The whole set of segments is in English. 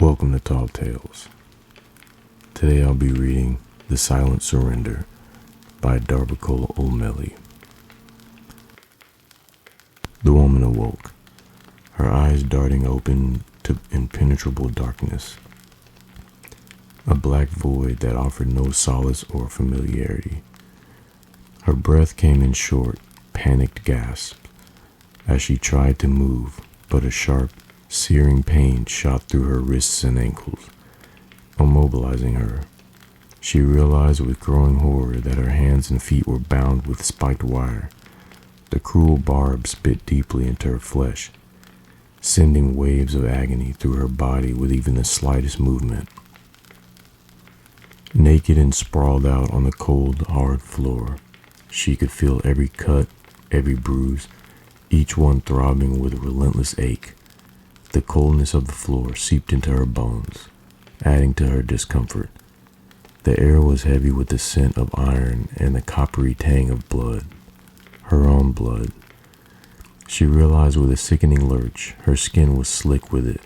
Welcome to Tall Tales. Today I'll be reading The Silent Surrender by Darvico Ulmeli. The woman awoke, her eyes darting open to impenetrable darkness, a black void that offered no solace or familiarity. Her breath came in short, panicked gasps as she tried to move, but a sharp, searing pain shot through her wrists and ankles, immobilizing her. She realized with growing horror that her hands and feet were bound with spiked wire. The cruel barbs bit deeply into her flesh, sending waves of agony through her body with even the slightest movement. Naked and sprawled out on the cold, hard floor, she could feel every cut, every bruise, each one throbbing with a relentless ache. The coldness of the floor seeped into her bones, adding to her discomfort. The air was heavy with the scent of iron and the coppery tang of blood, her own blood. She realized with a sickening lurch, her skin was slick with it,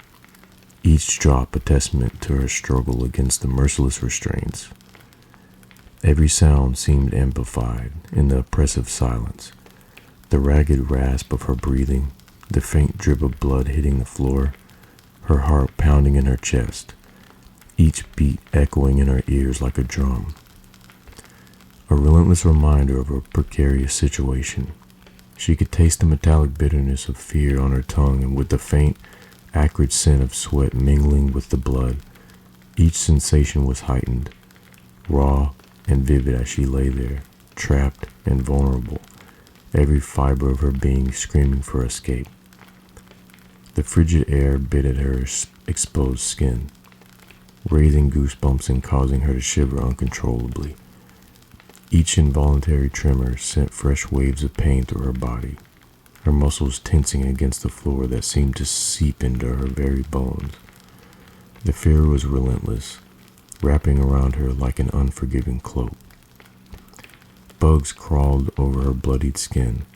each drop a testament to her struggle against the merciless restraints. Every sound seemed amplified in the oppressive silence. The ragged rasp of her breathing, the faint drip of blood hitting the floor, her heart pounding in her chest, each beat echoing in her ears like a drum. A relentless reminder of her precarious situation. She could taste the metallic bitterness of fear on her tongue, and with the faint, acrid scent of sweat mingling with the blood, each sensation was heightened, raw and vivid as she lay there, trapped and vulnerable, every fiber of her being screaming for escape. The frigid air bit at her exposed skin, raising goosebumps and causing her to shiver uncontrollably. Each involuntary tremor sent fresh waves of pain through her body, her muscles tensing against the floor that seemed to seep into her very bones. The fear was relentless, wrapping around her like an unforgiving cloak. Bugs crawled over her bloodied skin,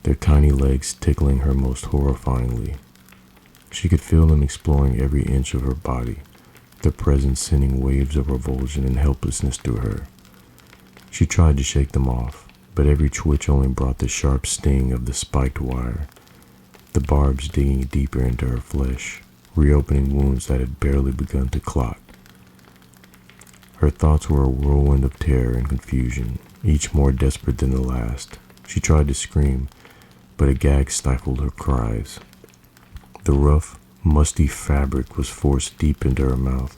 their tiny legs tickling her most horrifyingly. She could feel them exploring every inch of her body, their presence sending waves of revulsion and helplessness through her. She tried to shake them off, but every twitch only brought the sharp sting of the spiked wire, the barbs digging deeper into her flesh, reopening wounds that had barely begun to clot. Her thoughts were a whirlwind of terror and confusion, each more desperate than the last. She tried to scream, but a gag stifled her cries. The rough, musty fabric was forced deep into her mouth,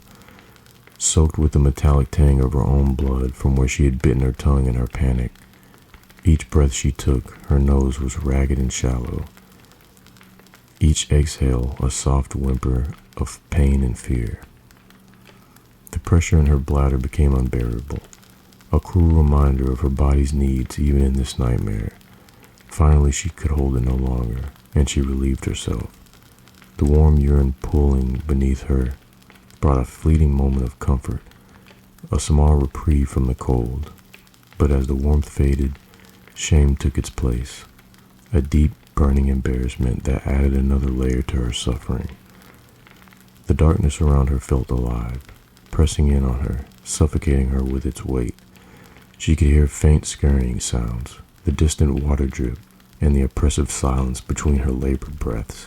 soaked with the metallic tang of her own blood from where she had bitten her tongue in her panic. Each breath she took, her nose was ragged and shallow. Each exhale, a soft whimper of pain and fear. The pressure in her bladder became unbearable, a cruel reminder of her body's needs even in this nightmare. Finally, she could hold it no longer, and she relieved herself. The warm urine pooling beneath her brought a fleeting moment of comfort, a small reprieve from the cold. But as the warmth faded, shame took its place, a deep, burning embarrassment that added another layer to her suffering. The darkness around her felt alive, pressing in on her, suffocating her with its weight. She could hear faint scurrying sounds, the distant water drip, and the oppressive silence between her labored breaths.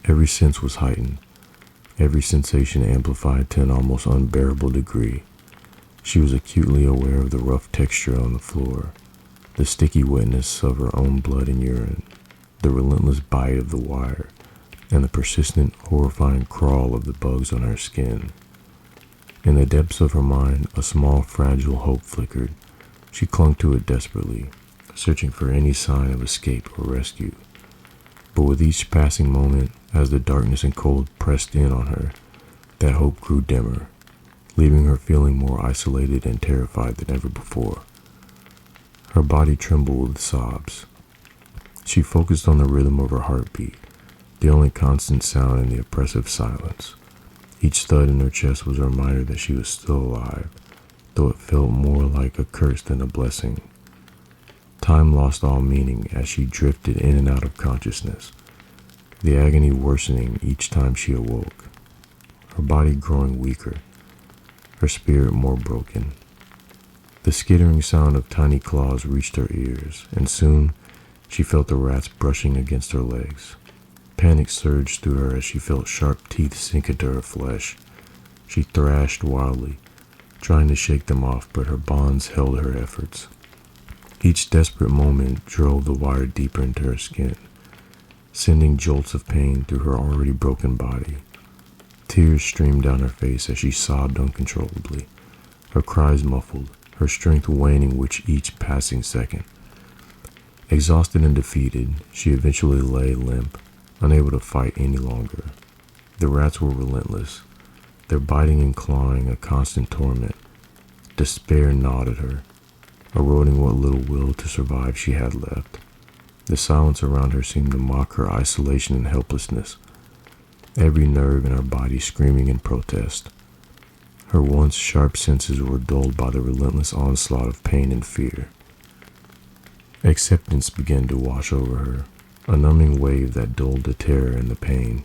Every sense was heightened, every sensation amplified to an almost unbearable degree. She was acutely aware of the rough texture on the floor, the sticky wetness of her own blood and urine, the relentless bite of the wire, and the persistent, horrifying crawl of the bugs on her skin. In the depths of her mind, a small, fragile hope flickered. She clung to it desperately, searching for any sign of escape or rescue. But with each passing moment, as the darkness and cold pressed in on her, that hope grew dimmer, leaving her feeling more isolated and terrified than ever before. Her body trembled with sobs. She focused on the rhythm of her heartbeat, the only constant sound in the oppressive silence. Each thud in her chest was a reminder that she was still alive, though it felt more like a curse than a blessing. Time lost all meaning as she drifted in and out of consciousness, the agony worsening each time she awoke. her body growing weaker, her spirit more broken. The skittering sound of tiny claws reached her ears, and soon she felt the rats brushing against her legs. Panic surged through her as she felt sharp teeth sink into her flesh. She thrashed wildly, trying to shake them off, but her bonds held her efforts. Each desperate moment drove the wire deeper into her skin, sending jolts of pain through her already broken body. Tears streamed down her face as she sobbed uncontrollably, her cries muffled, her strength waning with each passing second. Exhausted and defeated, she eventually lay limp, unable to fight any longer. The rats were relentless, their biting and clawing a constant torment. Despair gnawed at her, eroding what little will to survive she had left. The silence around her seemed to mock her isolation and helplessness, every nerve in her body screaming in protest. Her once sharp senses were dulled by the relentless onslaught of pain and fear. Acceptance began to wash over her, a numbing wave that dulled the terror and the pain.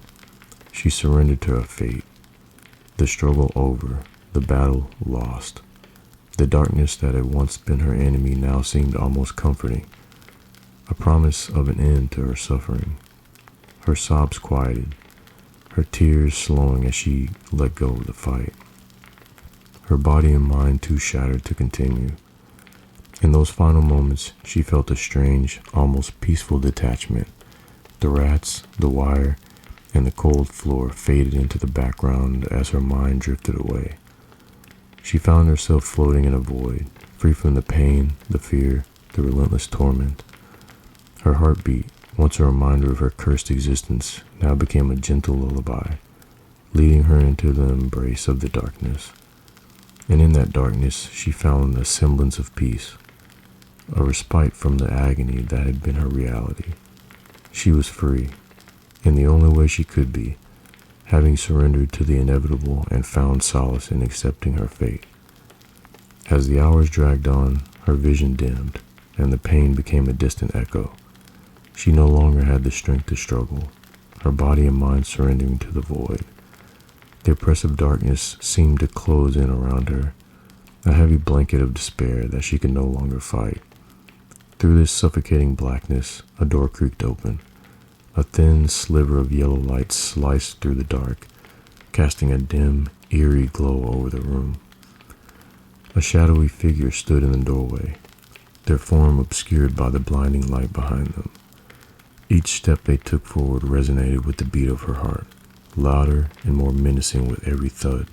She surrendered to her fate. The struggle over, the battle lost. The darkness that had once been her enemy now seemed almost comforting, a promise of an end to her suffering. Her sobs quieted, her tears slowing as she let go of the fight. Her body and mind too shattered to continue. In those final moments, she felt a strange, almost peaceful detachment. The rats, the wire, and the cold floor faded into the background as her mind drifted away. She found herself floating in a void, free from the pain, the fear, the relentless torment. Her heartbeat, once a reminder of her cursed existence, now became a gentle lullaby, leading her into the embrace of the darkness. And in that darkness, she found a semblance of peace, a respite from the agony that had been her reality. She was free, in the only way she could be, having surrendered to the inevitable and found solace in accepting her fate. As the hours dragged on, her vision dimmed, and the pain became a distant echo. She no longer had the strength to struggle, her body and mind surrendering to the void. The oppressive darkness seemed to close in around her, a heavy blanket of despair that she could no longer fight. Through this suffocating blackness, a door creaked open. A thin sliver of yellow light sliced through the dark, casting a dim, eerie glow over the room. A shadowy figure stood in the doorway, their form obscured by the blinding light behind them. Each step they took forward resonated with the beat of her heart, louder and more menacing with every thud.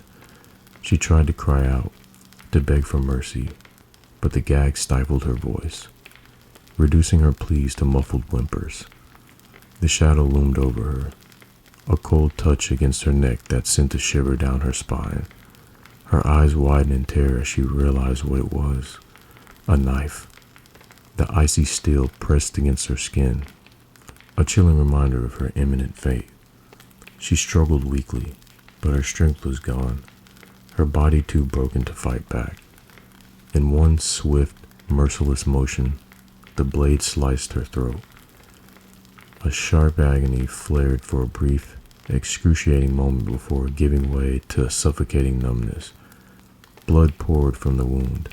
She tried to cry out, to beg for mercy, but the gag stifled her voice, reducing her pleas to muffled whimpers. The shadow loomed over her, a cold touch against her neck that sent a shiver down her spine. Her eyes widened in terror as she realized what it was, a knife, the icy steel pressed against her skin, a chilling reminder of her imminent fate. She struggled weakly, but her strength was gone, her body too broken to fight back. In one swift, merciless motion, the blade sliced her throat. A sharp agony flared for a brief, excruciating moment before giving way to a suffocating numbness. Blood poured from the wound,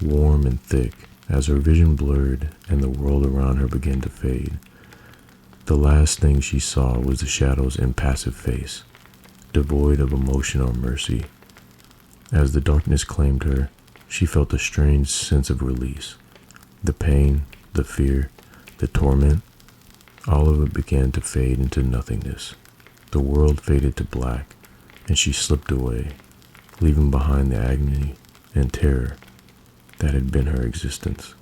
warm and thick, as her vision blurred and the world around her began to fade. The last thing she saw was the shadow's impassive face, devoid of emotion or mercy. As the darkness claimed her, she felt a strange sense of release. The pain, the fear, the torment, all of it began to fade into nothingness. The world faded to black, and she slipped away, leaving behind the agony and terror that had been her existence.